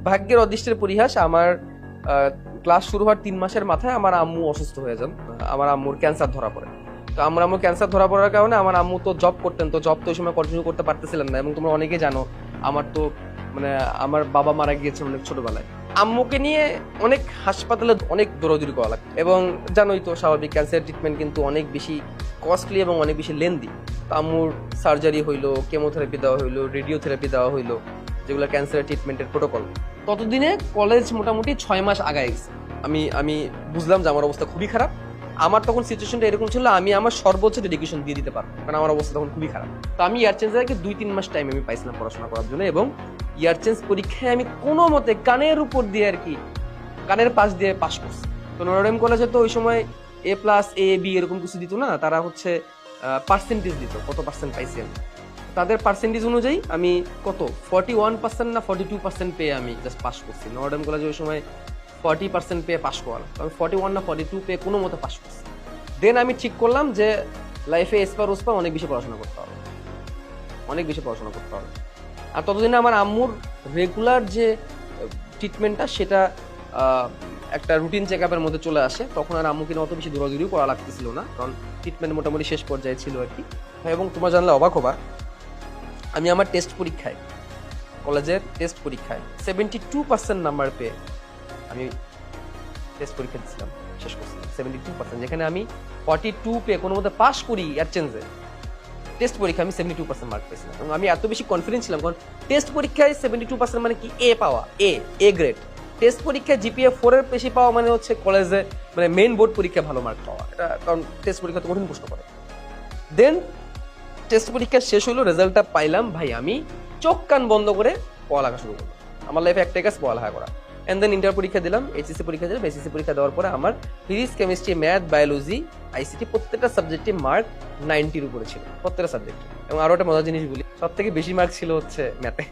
ভাগ্যের অদৃষ্টের পরিহাস, আমার ক্লাস শুরু হওয়ার 3 মাসের মাথায় আমার আম্মু অসুস্থ হয়ে যান। আমার আম্মুর ক্যান্সার ধরা পড়ে। তো আমার আম্মু ক্যান্সার ধরা পড়ার কারণে আমার আম্মু তো জব করতেন, তো জব তো ওই সময় কন্টিনিউ করতে পারতেছিলেন না। এবং তোমরা অনেকেই জানো আমার তো মানে আমার বাবা মারা গিয়েছে অনেক ছোটবেলায়। আম্মুকে নিয়ে অনেক হাসপাতালে অনেক দৌড়াদৌড়ি করা লাগে, এবং জানোই তো স্বাভাবিক ক্যান্সার ট্রিটমেন্ট কিন্তু অনেক বেশি কস্টলি এবং অনেক বেশি লেন্দি। তো আম্মুর সার্জারি হইলো, কেমোথেরাপি দেওয়া হইলো, রেডিওথেরাপি দেওয়া হইলো, যেগুলো ক্যান্সারের ট্রিটমেন্টের প্রোটোকল। ততদিনে কলেজ মোটামুটি 6 মাস আগায় গেছে। আমি বুঝলাম যে আমার অবস্থা খুবই খারাপ। আমার তখন সিচুয়েশনটা এরকম ছিল, আমি আমার সর্বোচ্চ ডেডিকেশন দিয়ে দিতে পারবো, কারণ আমার অবস্থা তখন খুবই খারাপ। তো আমি ইয়ার চেঞ্জ আগে 2-3 মাস টাইম আমি পাইছিলাম পড়াশোনা করার জন্য, এবং ইয়ার চেঞ্জ পরীক্ষায় আমি কোনো মতে কানের উপর দিয়ে আর কি, কানের পাশ দিয়ে পাশ করছি। তো নটরডেম কলেজে তো ওই সময় A+A B এরকম কিছু দিত না, তারা হচ্ছে পার্সেন্টেজ দিত, কত পার্সেন্ট পাইছি আমি। তাদের পার্সেন্টেজ অনুযায়ী আমি কত 41% না 42% পেয়ে আমি জাস্ট পাস করছি। নটরডেম কলেজে ওই সময় 40% পেয়ে পাস করালাম, আমি 41 না 42 পেয়ে কোনো মতে পাস করছি। দেন আমি ঠিক করলাম যে লাইফে এসপার ওসপার অনেক বেশি পড়াশোনা করতে হবে, অনেক বেশি পড়াশোনা করতে হবে। আর ততদিনে আমার আম্মুর রেগুলার যে ট্রিটমেন্টটা সেটা একটা রুটিন চেক আপের মধ্যে চলে আসে। তখন আর আম্মুকে অত বেশি দৌড়াদৌড়িও করা লাগতেছিল না, কারণ ট্রিটমেন্ট মোটামুটি শেষ পর্যায়ে ছিল আর কি। এবং তোমরা জানলে অবাক হবা, আমি আমার টেস্ট পরীক্ষায়, কলেজের টেস্ট পরীক্ষায় 72% নাম্বার পেয়ে আমি টেস্ট পরীক্ষা দিচ্ছিলাম, শেষ করছিলাম 72%, যেখানে আমি 42 পেয়ে কোনো মধ্যে পাস করি এর চেঞ্জে। টেস্ট পরীক্ষা আমি 72% মার্ক পেয়েছিলাম, এবং আমি এত বেশি কনফিডেন্স ছিলাম, কারণ টেস্ট পরীক্ষায় 72% মানে কি এ পাওয়া, এ গ্রেড। টেস্ট পরীক্ষায় জিপিএ 4 এর বেশি পাওয়া মানে হচ্ছে কলেজে মানে মেইন বোর্ড পরীক্ষায় ভালো মার্ক পাওয়া, এটা কারণ টেস্ট পরীক্ষা তো কঠিন প্রশ্ন করে। দেন টেস্ট পরীক্ষা শেষ হলো, রেজাল্টটা পাইলাম, ভাই আমি চোখ কান বন্ধ করে পড়ালেখা শুরু করলাম। আমার লাইফে একটাই কাজ, পড়ালেখা করা। এন্ড দেন ইন্টার পরীক্ষা দিলাম, এইচএসসি পরীক্ষা দিলাম। এইচএসসি পরীক্ষা দেওয়ার পরে আমার physics, chemistry, math, biology, ICT প্রত্যেকটা সাবজেক্টে মার্ক 90-র উপরে ছিল, প্রত্যেকটা সাবজেক্টে। এবং আরো একটা মজার জিনিস বলি, সব থেকে বেশি মার্ক ছিল হচ্ছে ম্যাথে।